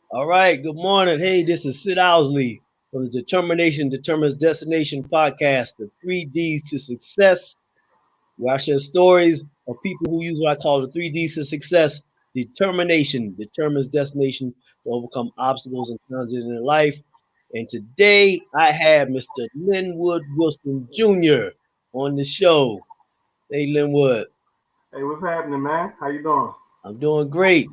All right. Good morning. Hey, this is Sid Owsley from the Determination Determines Destination podcast, the 3Ds to Success, where I share stories of people who use what I call the 3Ds to Success. Determination determines destination to overcome obstacles and challenges in their life. And today I have Mr. Lenwood Wilson Jr. on the show. Hey, Lenwood, Hey, what's happening, man? How you doing? I'm doing great.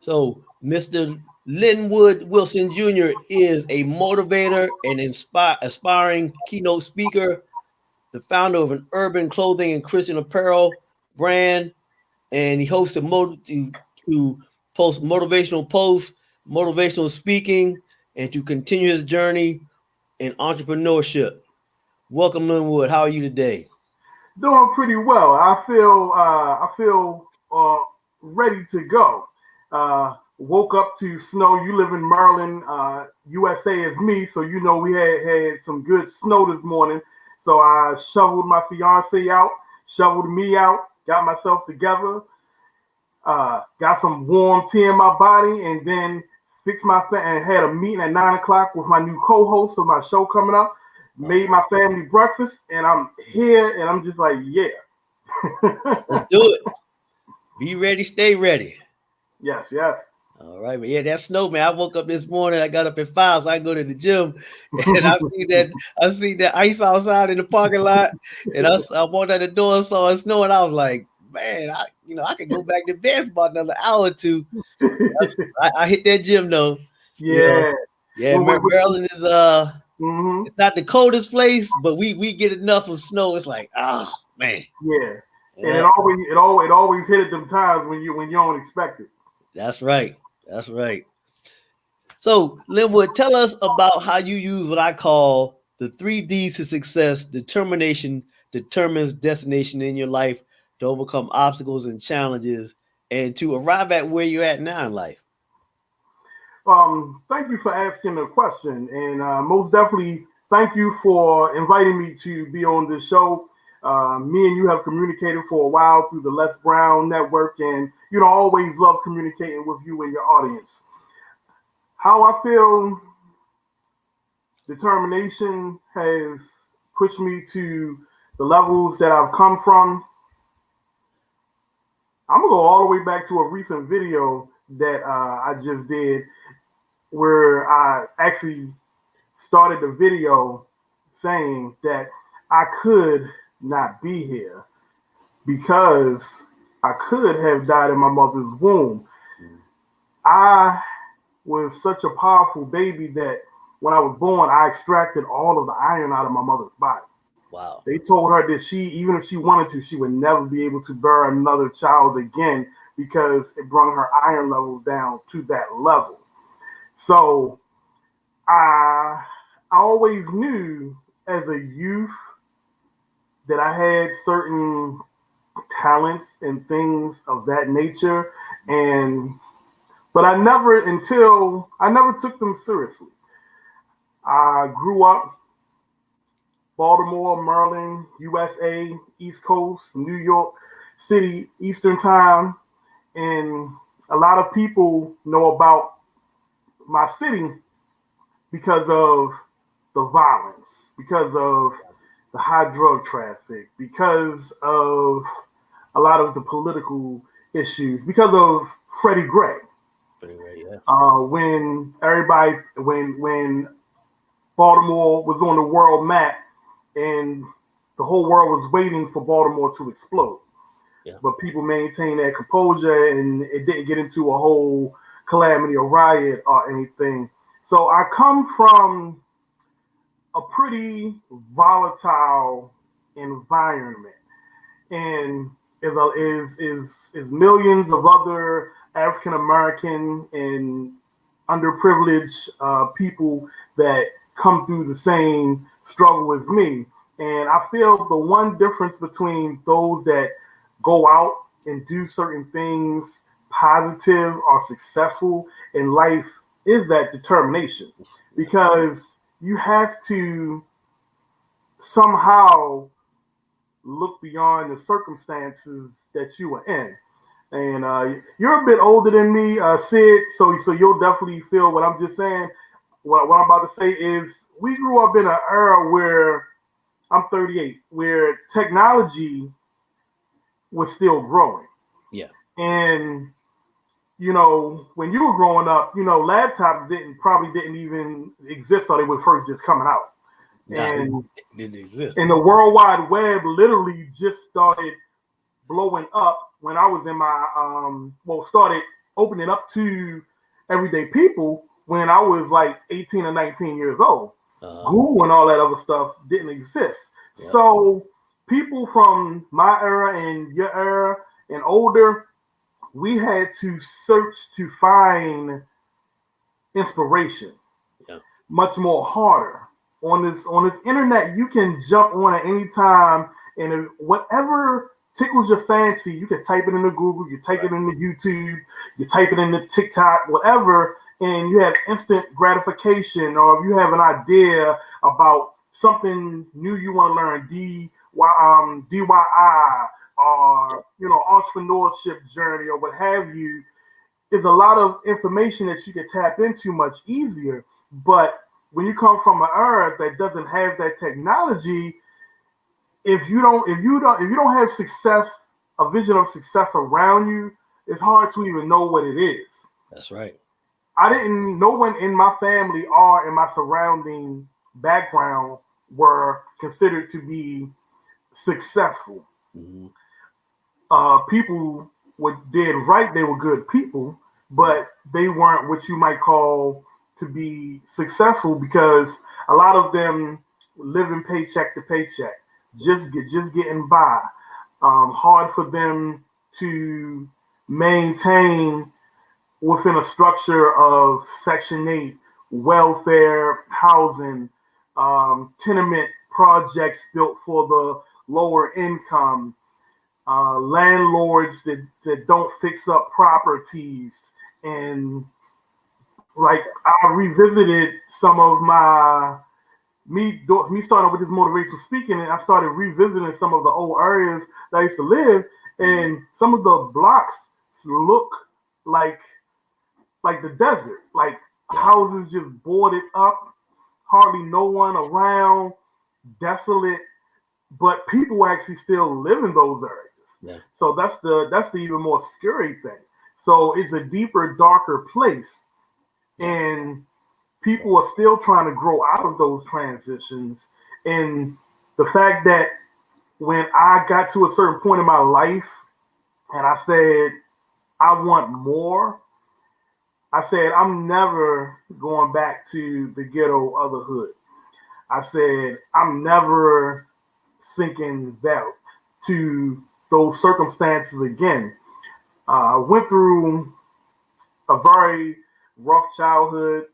So, Mr. Lenwood Wilson Jr. is a motivator and aspiring keynote speaker, the founder of an urban clothing and Christian apparel brand, and he hosts to post motivational posts, motivational speaking, and to continue his journey in entrepreneurship. Welcome, Lenwood. How are you today? Doing pretty well. I feel ready to go. Woke up to snow. You live in Maryland, USA, as me, so you know we had some good snow this morning. So I shoveled my fiance out, shoveled me out, got myself together, got some warm tea in my body, and then fixed and had a meeting at 9 o'clock with my new co-host of my show coming up. Made my family breakfast, and I'm here, and I'm just like, yeah. Let's do it. Be ready, stay ready. Yes, yes. All right, but yeah, that snow, man. I woke up this morning. I got up at 5, so I go to the gym, and I see that ice outside in the parking lot, and I walked out the door, saw it snow, and I was like, man, I could go back to bed for about another hour or two. I hit that gym though, you know. Yeah. Yeah, Well, Maryland is mm-hmm. it's not the coldest place, but we get enough of snow. It's like, oh man, Yeah. And yeah, it always hit at them times when you don't expect it. that's right, that's right. So, Linwood, tell us about how you use what I call the 3Ds to success. Determination determines destination in your life to overcome obstacles and challenges and to arrive at where you're at now in life. Thank you for asking the question, and most definitely thank you for inviting me to be on this show. Me and you have communicated for a while through the Les Brown Network, and I always love communicating with you and your audience. How I feel determination has pushed me to the levels that I've come from. I'm gonna go all the way back to a recent video that I just did, where I actually started the video saying that I could not be here because I could have died in my mother's womb. Mm. I was such a powerful baby that when I was born, I extracted all of the iron out of my mother's body. Wow. They told her that even if she wanted to, she would never be able to bear another child again because it brought her iron levels down to that level. So I always knew as a youth that I had certain talents and things of that nature, and but I never took them seriously. I grew up Baltimore, Maryland, USA, East Coast, New York City, Eastern Time, and a lot of people know about my city because of the violence, because of the high drug traffic, because of a lot of the political issues, because of Freddie Gray. Pretty right, yeah. When Baltimore was on the world map and the whole world was waiting for Baltimore to explode, Yeah. but people maintained their composure and it didn't get into a whole calamity or riot or anything. So I come from a pretty volatile environment, and is millions of other African American and underprivileged people that come through the same struggle as me. And I feel the one difference between those that go out and do certain things positive or successful in life is that determination. Because you have to somehow look beyond the circumstances that you are in. And you're a bit older than me, Sid. So you'll definitely feel what I'm just saying. What I'm about to say is we grew up in an era where I'm 38, where technology was still growing. Yeah. And when you were growing up, laptops probably didn't even exist, or they were first just coming out. Nah, And it didn't exist. the World Wide Web literally just started blowing up when I was in my started opening up to everyday people when I was like 18 or 19 years old. Google and all that other stuff didn't exist. Yep. So people from my era and your era and older, we had to search to find inspiration. Yeah. Much more harder. On this internet, you can jump on at any time, and whatever tickles your fancy, you can type it into Google, you type it into YouTube, you type it into TikTok, whatever, and you have instant gratification. Or if you have an idea about something new you want to learn, DIY, or entrepreneurship journey, or what have you, is a lot of information that you can tap into much easier. But when you come from an era that doesn't have that technology, if you don't have success, a vision of success around you, it's hard to even know what it is. That's right. No one in my family or in my surrounding background were considered to be successful. Mm-hmm. People did right, they were good people, but they weren't what you might call to be successful, because a lot of them living paycheck to paycheck, just getting by. Hard for them to maintain within a structure of Section 8 welfare housing, tenement projects built for the lower income, landlords that don't fix up properties. And like, I revisited some of me starting with this motivational speaking, and I started revisiting some of the old areas that I used to live, and some of the blocks look like the desert, like houses just boarded up, hardly no one around, desolate, but people actually still live in those areas. Yeah. So that's the even more scary thing. So it's a deeper, darker place, and people are still trying to grow out of those transitions. And the fact that when I got to a certain point in my life and I said, I want more, I said, I'm never going back to the ghetto of the hood. I said, I'm never sinking back to those circumstances again. I went through a very rough childhood.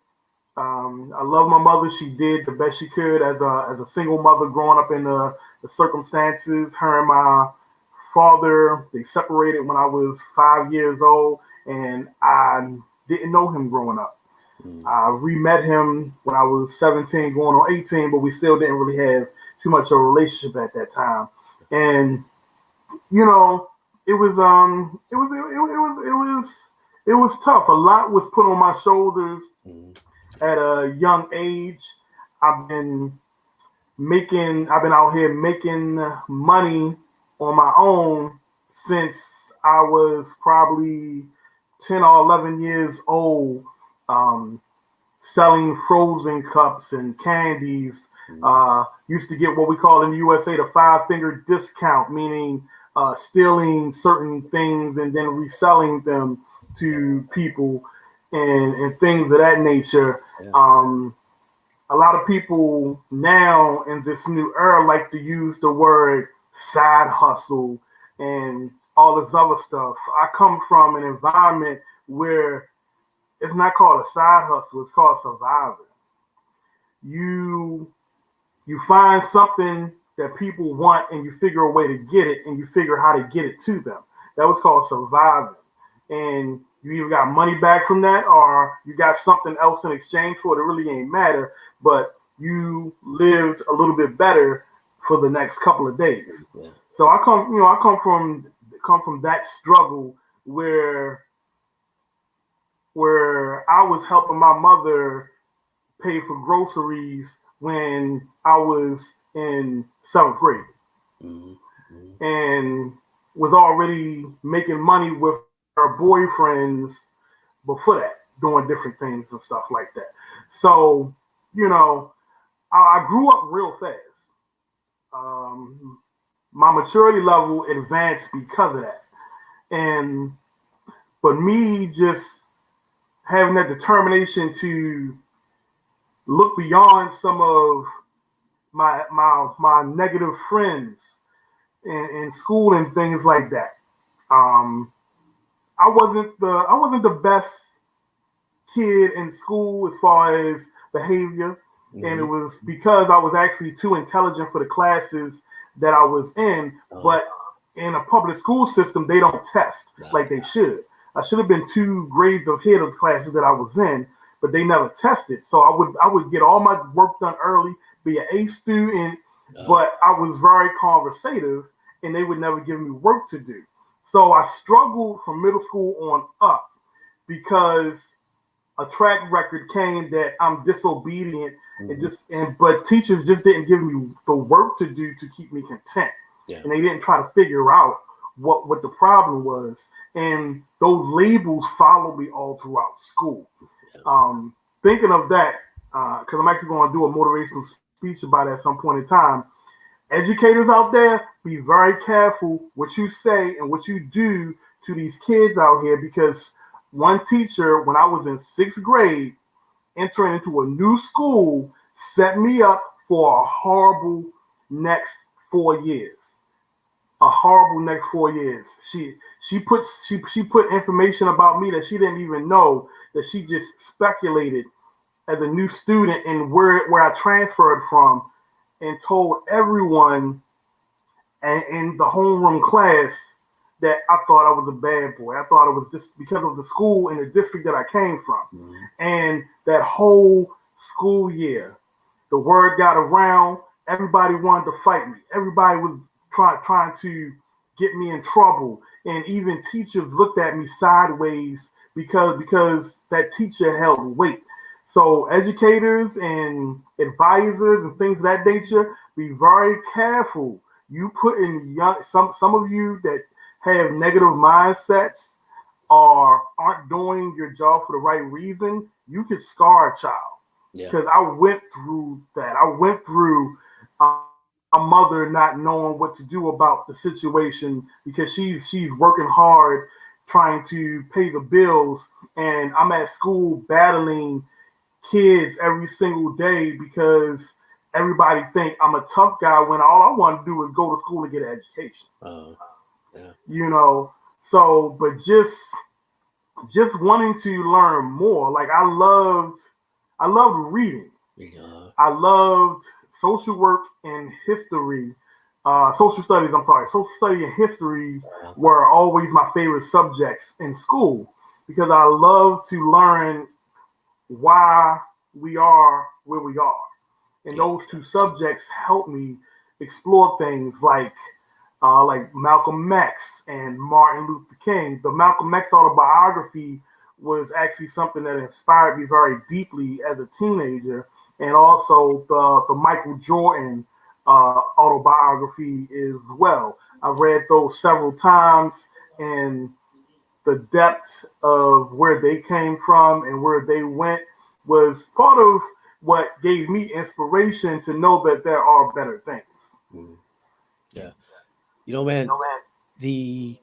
I love my mother. She did the best she could as a single mother growing up in the circumstances. Her and my father, they separated when I was 5 years old, and I didn't know him growing up. I re-met him when I was 17, going on 18, but we still didn't really have too much of a relationship at that time. And it was tough. A lot was put on my shoulders at a young age. I've been out here making money on my own since I was probably 10 or 11 years old, selling frozen cups and candies. Used to get what we call in the USA the 5-finger discount, meaning stealing certain things and then reselling them to people and things of that nature. Yeah. A lot of people now in this new era like to use the word side hustle and all this other stuff. I come from an environment where it's not called a side hustle, it's called surviving. You find something that people want and you figure a way to get it, and you figure how to get it to them. That was called surviving. And you either got money back from that or you got something else in exchange for it. It really ain't matter, but you lived a little bit better for the next couple of days. Yeah. So I come from that struggle where I was helping my mother pay for groceries when I was in seventh grade, Mm-hmm. Mm-hmm. and was already making money with her boyfriends before that, doing different things and stuff like that. So, you know, I grew up real fast. Um, my maturity level advanced because of that. And but me just having that determination to look beyond some of my negative friends in school and things like that. Um, I wasn't the best kid in school as far as behavior, and it Mm-hmm. was because I was actually too intelligent for the classes that I was in. Uh-huh. But in a public school system, they don't test Nah. like they should. I should have been 2 grades ahead of the classes that I was in, but they never tested. So I would get all my work done early, be an A student, Uh-huh. but I was very conversative, and they would never give me work to do. So I struggled from middle school on up because a track record came that I'm disobedient and Mm-hmm. just and but teachers just didn't give me the work to do to keep me content. Yeah. And they didn't try to figure out what the problem was. And those labels followed me all throughout school. Yeah. Thinking of that, because I'm actually going to do a motivational speech about it at some point in time. Educators out there, be very careful what you say and what you do to these kids out here, because one teacher, when I was in sixth grade, entering into a new school, set me up for a horrible next 4 years. A horrible next 4 years. She put information about me that she didn't even know, that she just speculated as a new student and where I transferred from, and told everyone in the homeroom class that I thought I was a bad boy. I thought it was just because of the school and the district that I came from. Mm-hmm. And that whole school year, the word got around. Everybody wanted to fight me. Everybody was trying to get me in trouble. And even teachers looked at me sideways because that teacher held weight. So educators and advisors and things of that nature, be very careful. You put in some of you that have negative mindsets or aren't doing your job for the right reason, you could scar a child. Yeah. Because I went through that. I went through my mother not knowing what to do about the situation, because she's working hard trying to pay the bills, and I'm at school battling kids every single day because everybody think I'm a tough guy when all I want to do is go to school and get an education. Uh, yeah. You know, so but just wanting to learn more. Like I loved reading. Yeah. I loved social work and history. Social studies, I'm sorry, social study and history Uh, were always my favorite subjects in school, because I love to learn why we are where we are. And yeah. those two subjects help me explore things like Malcolm X and Martin Luther King. The Malcolm X autobiography was actually something that inspired me very deeply as a teenager, and also the Michael Jordan autobiography as well. I've read those several times, and the depth of where they came from and where they went was part of what gave me inspiration to know that there are better things. Mm, yeah. You know, man, the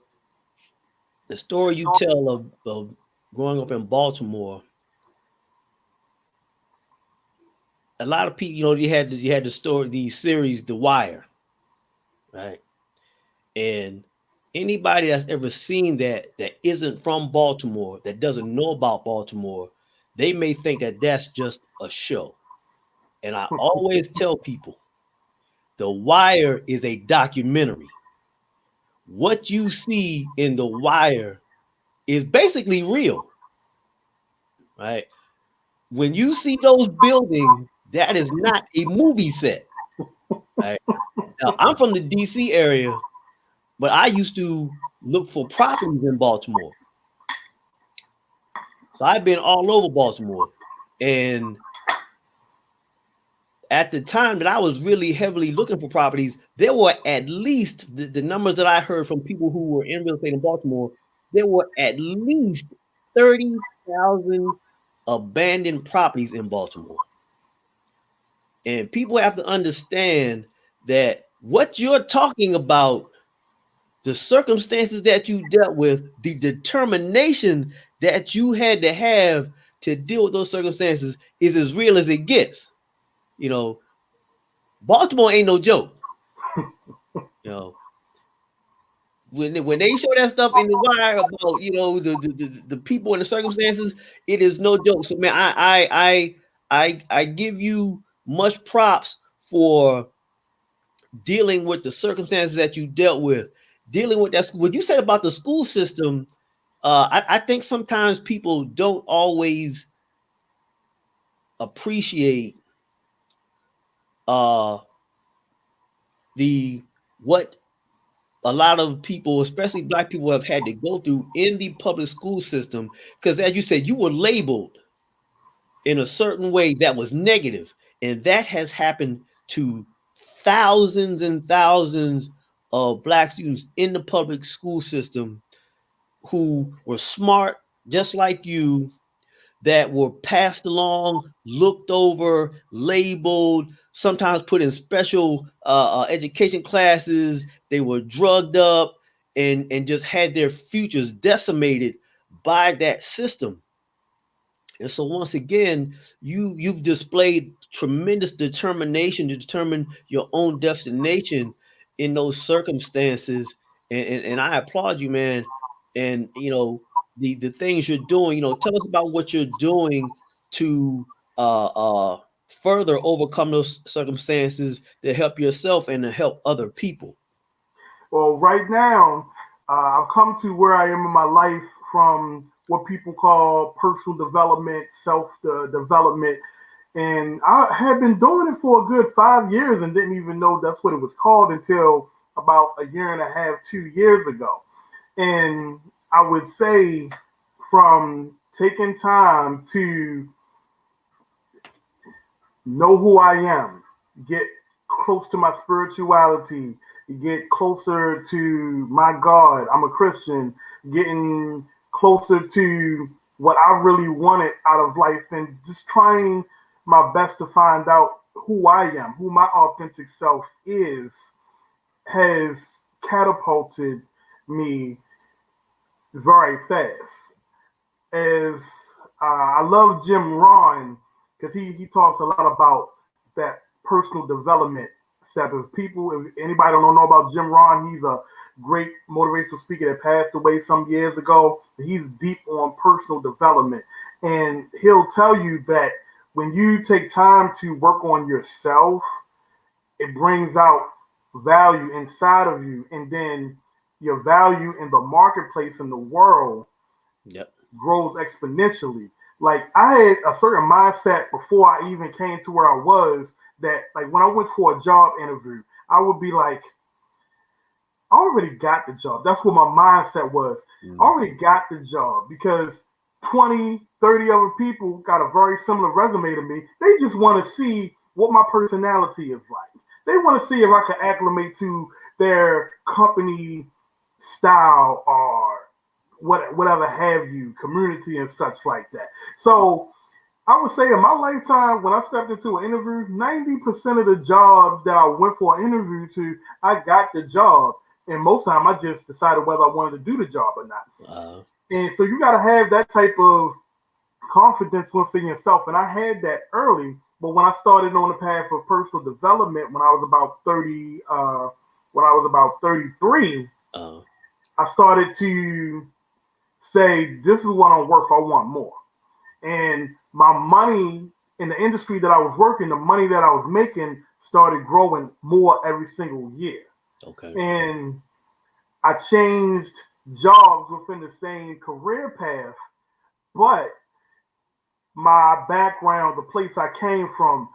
the story you tell of growing up in Baltimore, a lot of people, you had the story, the series, The Wire, right? And anybody that's ever seen that isn't from Baltimore, that doesn't know about Baltimore, they may think that that's just a show. And I always tell people, The Wire is a documentary. What you see in The Wire is basically real, right? When you see those buildings, that is not a movie set, right? Now, I'm from the DC area. but I used to look for properties in Baltimore. So I've been all over Baltimore. And at the time that I was really heavily looking for properties, there were at least the numbers that I heard from people who were in real estate in Baltimore, there were at least 30,000 abandoned properties in Baltimore. And people have to understand that what you're talking about, the circumstances that you dealt with, the determination that you had to have to deal with those circumstances is as real as it gets. You know, Baltimore ain't no joke. You know, when they show that stuff in the wire about, you know, the people and the circumstances, it is no joke. So man, I give you much props for dealing with the circumstances that you dealt with, dealing with that. What you said about the school system, I think sometimes people don't always appreciate the what a lot of people, especially Black people, have had to go through in the public school system. Because as you said, you were labeled in a certain way that was negative, and that has happened to thousands and thousands of Black students in the public school system who were smart, just like you, that were passed along, looked over, labeled, sometimes put in special education classes. They were drugged up and just had their futures decimated by that system. And so once again, you've displayed tremendous determination to determine your own destination in those circumstances. And I applaud you, man. And you know, the things you're doing, you know, tell us about what you're doing to further overcome those circumstances to help yourself and to help other people. Well, right now, I've come to where I am in my life from what people call personal development, self development. And I had been doing it for a good 5 years and didn't even know that's what it was called until about a year and a half, 2 years ago. And I would say from taking time to know who I am, get close to my spirituality, get closer to my God. I'm a Christian, getting closer to what I really wanted out of life, and just trying my best to find out who I am, who my authentic self is, has catapulted me very fast. As I love Jim Rohn because he talks a lot about that personal development step. If people, if anybody don't know about Jim Rohn, he's a great motivational speaker that passed away some years ago. He's deep on personal development, and he'll tell you that when you take time to work on yourself, it brings out value inside of you, and then your value in the marketplace in the world Yep. grows exponentially. Like I had a certain mindset before I even came to where I was, that like when I went for a job interview, I would be like, I already got the job. That's what my mindset was. I already got the job because 20, 30 other people got a very similar resume to me. They just want to see what my personality is like. They want to see if I can acclimate to their company style or whatever have you, community and such like that. So I would say in my lifetime, when I stepped into an interview, 90% of the jobs that I went for an interview to, I got the job. And most of the time, I just decided whether I wanted to do the job or not. And so you got to have that type of confidence within yourself. And I had that early, but when I started on the path of personal development, when I was about 33, I started to say, this is what I'm worth. I want more. And my money in the industry that I was working, the money that I was making started growing more every single year. Okay. And I changed jobs within the same career path, but my background, the place I came from,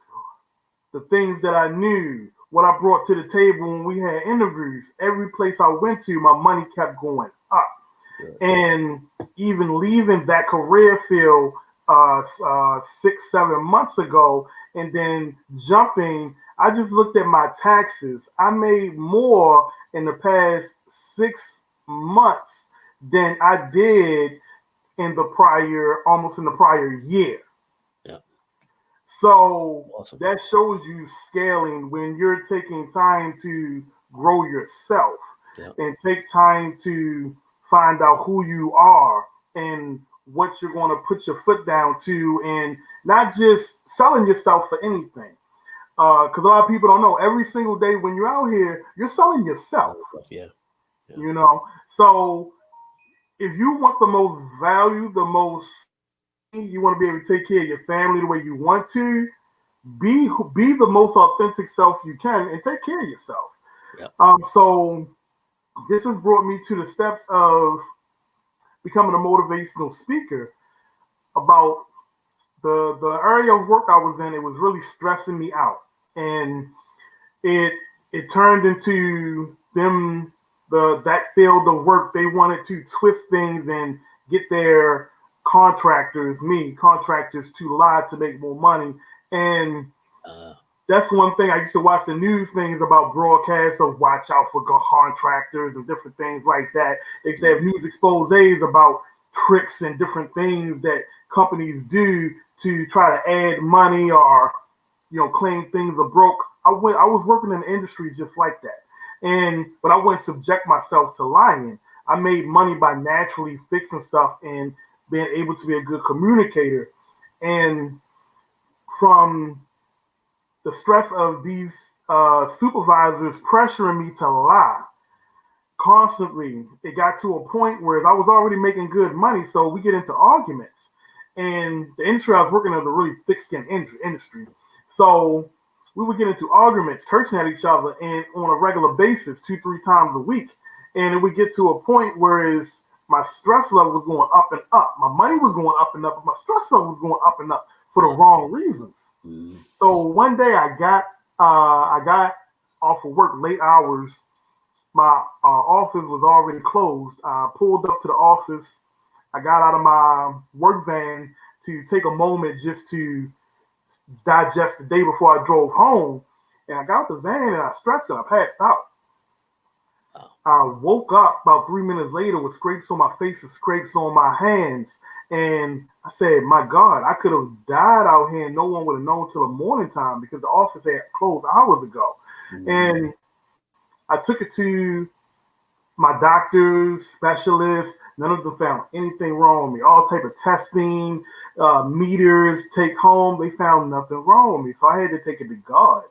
the things that I knew what I brought to the table when we had interviews. Every place I went to, my money kept going up. And even leaving that career field 6-7 months ago, and then jumping, I just looked at my taxes. I made more in the past 6 months than I did almost in the prior year. Yeah. So Awesome. that shows you scaling when you're taking time to grow yourself and take time to find out who you are and what you're going to put your foot down to, and not just selling yourself for anything. Because a lot of people don't know, every single day when you're out here, you're selling yourself. Yeah. You know, so if you want the most value, the most, you want to be able to take care of your family the way you want to, be the most authentic self you can and take care of yourself. So this has brought me to the steps of becoming a motivational speaker. About the area of work I was in, it was really stressing me out, and it turned into them that field of work. They wanted to twist things and get their contractors to lie to make more money. And that's one thing. I used to watch the news things about broadcasts of watch out for contractors and different things like that. They used to have news exposés about tricks and different things that companies do to try to add money or, claim things are broke. I was working in the industry just like that. But I wouldn't subject myself to lying. I made money by naturally fixing stuff and being able to be a good communicator. And from the stress of these supervisors pressuring me to lie constantly, it got to a point where I was already making good money. So we get into arguments. And the industry I was working in was a really thick-skinned industry. So we would get into arguments, cursing at each other, and on a regular basis, 2-3 times a week. And it would get to a point where my stress level was going up and up. My money was going up and up, but my stress level was going up and up for the wrong reasons. Mm-hmm. So one day I got off of work, late hours. My office was already closed. I pulled up to the office. I got out of my work van to take a moment just to digest the day before I drove home. And I got out the van and I stretched and I passed out. Oh. I woke up about 3 minutes later with scrapes on my face and scrapes on my hands. And I said, my God, I could have died out here and no one would have known till the morning time because the office had closed hours ago. Mm-hmm. And I took it to my doctors, specialists. None of them found anything wrong with me. All type of testing, meters, take home. They found nothing wrong with me. So I had to take it to God.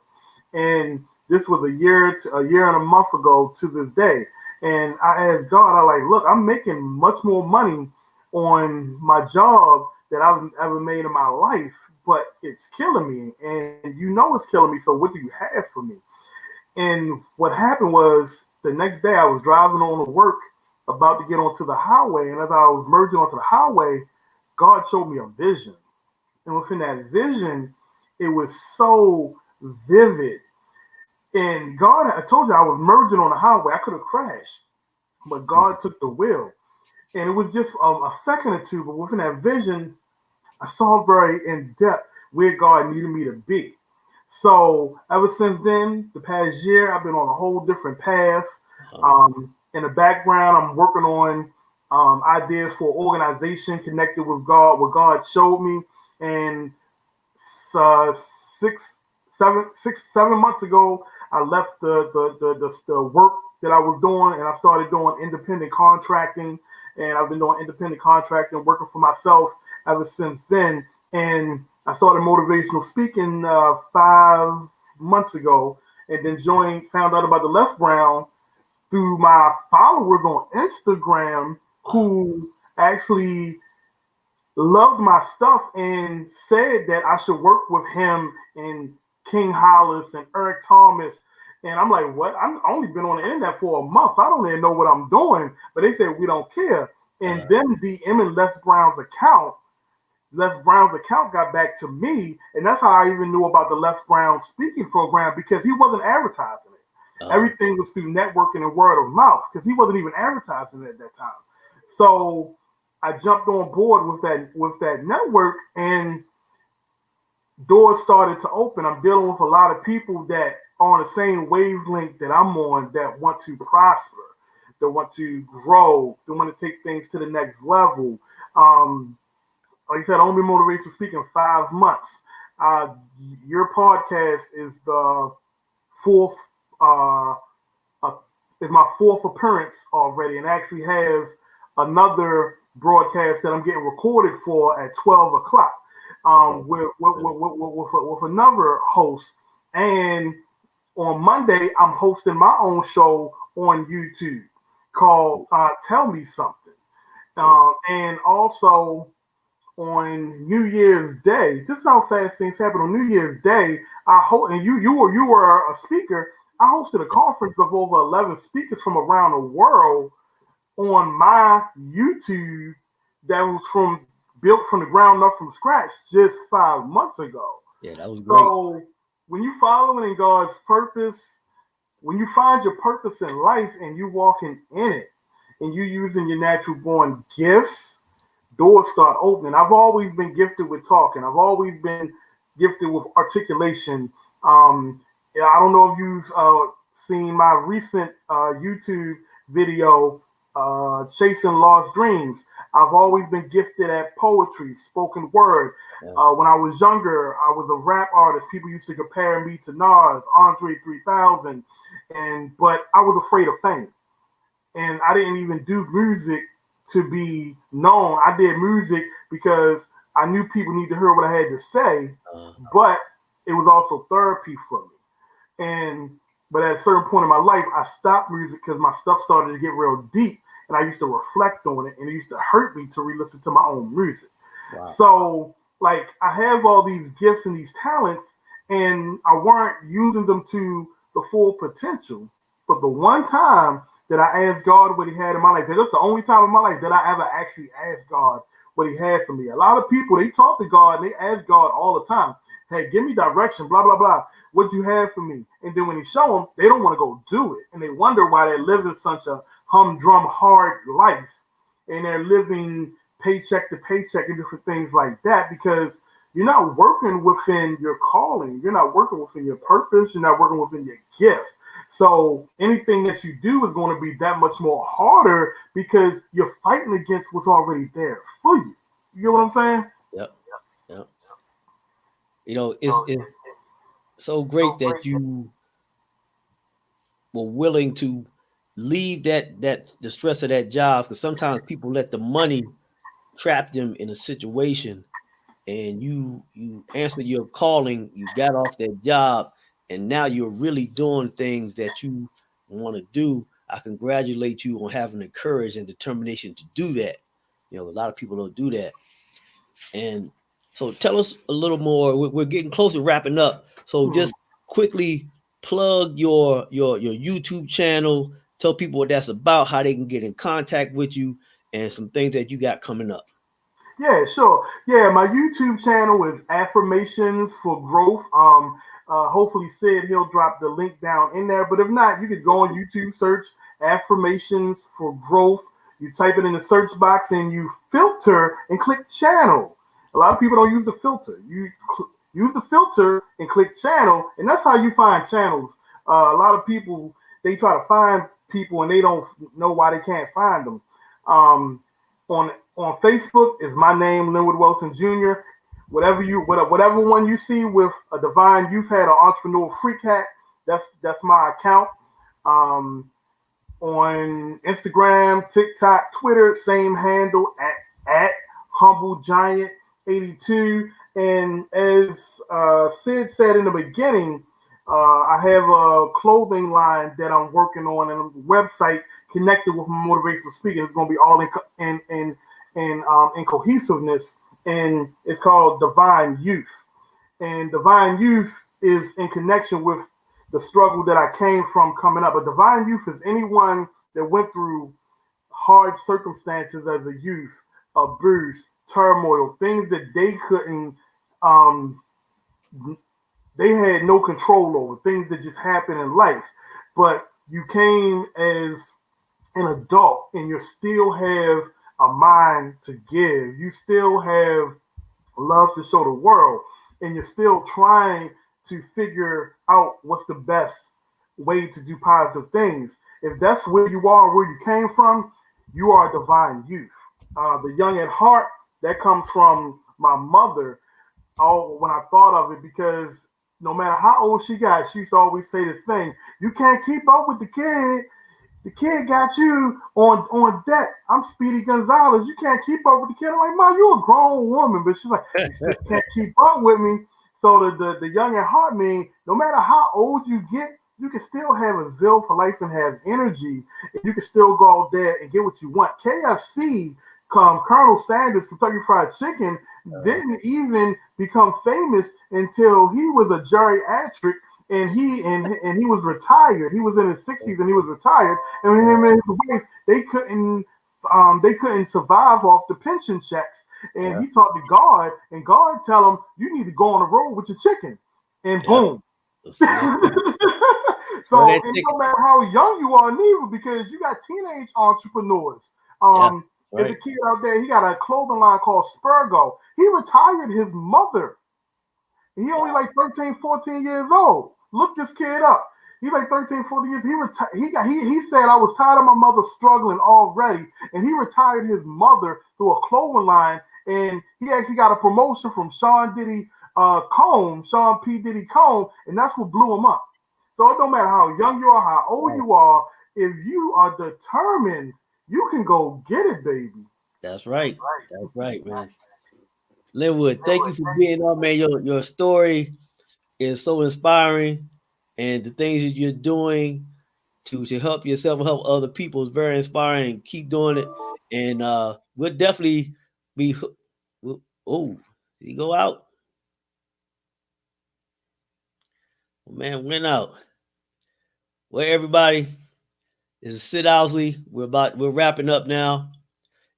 And this was a year and a month ago to this day. And I asked God, look, I'm making much more money on my job that I've ever made in my life, but it's killing me. And it's killing me. So what do you have for me? And what happened was the next day I was driving on to work, about to get onto the highway. And as I was merging onto the highway, God showed me a vision. And within that vision, it was so vivid. And God, I told you I was merging on the highway. I could have crashed, but God took the wheel. And it was just a second or two, but within that vision, I saw very in depth where God needed me to be. So ever since then, the past year, I've been on a whole different path. In the background, I'm working on ideas for organization connected with God, what God showed me. And 7 months ago, I left the work that I was doing, and I started doing independent contracting. And I've been doing independent contracting, working for myself ever since then. And I started motivational speaking 5 months ago, and then found out about the Les Brown through my followers on Instagram, who actually loved my stuff and said that I should work with him and King Hollis and Eric Thomas. And I'm like, what? I've only been on the internet for a month. I don't even know what I'm doing. But they said, we don't care. And then DM and Les Brown's account, Les Brown's account got back to me, and that's how I even knew about the Les Brown speaking program, because he wasn't advertising it. Everything was through networking and word of mouth, because he wasn't even advertising it at that time. So I jumped on board with that network, and doors started to open. I'm dealing with a lot of people that are on the same wavelength that I'm on, that want to prosper, that want to grow, that want to take things to the next level. Like I said, only motivational speaking 5 months. Your podcast is the fourth, is my fourth appearance already, and I actually have another broadcast that I'm getting recorded for at 12 o'clock with another host. And on Monday, I'm hosting my own show on YouTube called Tell Me Something. And also on New Year's Day, this is how fast things happen. On New Year's Day, and you were a speaker. I hosted a conference of over 11 speakers from around the world on my YouTube that was built from the ground up from scratch just 5 months ago. Yeah, that was great. So when you following in God's purpose, when you find your purpose in life and you walking in it, and you using your natural born gifts, doors start opening. I've always been gifted with talking. I've always been gifted with articulation. I don't know if you've seen my recent YouTube video, Chasing Lost Dreams. I've always been gifted at poetry, spoken word. Yeah. When I was younger, I was a rap artist. People used to compare me to Nas, Andre 3000, but I was afraid of fame. And I didn't even do music to be known. I did music because I knew people need to hear what I had to say, but it was also therapy for me. But at a certain point in my life, I stopped music because my stuff started to get real deep, and I used to reflect on it, and it used to hurt me to re-listen to my own music. Wow. So, like, I have all these gifts and these talents, and I weren't using them to the full potential. But the one time that I asked God what he had in my life, that's the only time in my life that I ever actually asked God what he had for me. A lot of people, they talk to God, and they ask God all the time, hey, give me direction, blah, blah, blah. What you have for me? And then when he show them, they don't want to go do it. And they wonder why they're living such a humdrum, hard life. And they're living paycheck to paycheck and different things like that, because you're not working within your calling. You're not working within your purpose. You're not working within your gift. So anything that you do is going to be that much more harder because you're fighting against what's already there for you. You know what I'm saying? Yep. You know, it's so great that you were willing to leave the stress of that job, because sometimes people let the money trap them in a situation, and you answered your calling, you got off that job, and now you're really doing things that you want to do. I congratulate you on having the courage and determination to do that. You know, a lot of people don't do that. And so tell us a little more. We're getting close to wrapping up. So just quickly plug your YouTube channel. Tell people what that's about, how they can get in contact with you, and some things that you got coming up. Yeah, sure. Yeah, my YouTube channel is Affirmations for Growth. Hopefully Sid, he'll drop the link down in there. But if not, you could go on YouTube, search Affirmations for Growth. You type it in the search box and you filter and click channel. A lot of people don't use the filter. You use the filter and click channel, and that's how you find channels. A lot of people, they try to find people and they don't know why they can't find them. On Facebook is my name, Lenwood Wilson Jr. Whatever one you see with a Divine Youth Hat or Entrepreneur Freak Hat, that's my account. On Instagram, TikTok, Twitter, same handle at Humble Giant 82. And as Sid said in the beginning, I have a clothing line that I'm working on, and a website connected with motivational speaking. It's going to be all in cohesiveness, and it's called Divine Youth. And Divine Youth is in connection with the struggle that I came from coming up. A Divine Youth is anyone that went through hard circumstances as a youth, abuse, turmoil, things that they couldn't, um, they had no control over, things that just happen in life. But you came as an adult and you still have a mind to give. You still have love to show the world, and you're still trying to figure out what's the best way to do positive things. If that's where you are, where you came from, you are a divine youth. The young at heart, that comes from my mother. Oh, when I thought of it, because no matter how old she got, she used to always say this thing: "You can't keep up with the kid. The kid got you on deck. I'm Speedy Gonzalez. You can't keep up with the kid." I'm like, "Ma, you a grown woman," but she's like, "You still can't keep up with me." So the young at heart mean no matter how old you get, you can still have a zeal for life and have energy, and you can still go out there and get what you want. KFC, Colonel Sanders, Kentucky Fried Chicken, didn't even become famous until he was a geriatric and he was retired. He was in his 60s and he was retired. And him and his wife, they couldn't survive off the pension checks. And he talked to God, and God tell him, "You need to go on the road with your chicken." And boom. So it no matter how young you are, neither, because you got teenage entrepreneurs. There's a kid out there, he got a clothing line called Spurgo. He retired his mother. He only like 13, 14 years old. Look this kid up. He's like 13, 14 years. He said, "I was tired of my mother struggling already." And he retired his mother through a clothing line. And he actually got a promotion from Sean P. Diddy Combs, and that's what blew him up. So it don't matter how young you are, how old you are, if you are determined, you can go get it, baby. That's right. That's right, man. Lenwood, thank you for being on, man. Your story is so inspiring, and the things that you're doing to help yourself and help other people is very inspiring. Keep doing it, and we'll definitely be. Oh, did he go out? Oh, man, went out. Well, everybody, this is Sid Owsley. We're wrapping up now.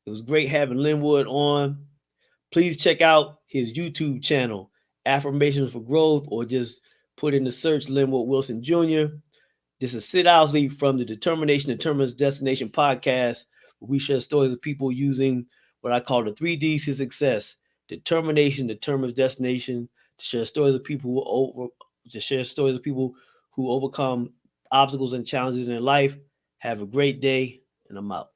It was great having Lenwood on. Please check out his YouTube channel, Affirmations for Growth, or just put in the search Lenwood Wilson Jr. This is Sid Owsley from the Determination Determines Destination podcast, where we share stories of people using what I call the 3Ds to success. Determination determines destination. To share stories of people who overcome obstacles and challenges in their life. Have a great day, and I'm out.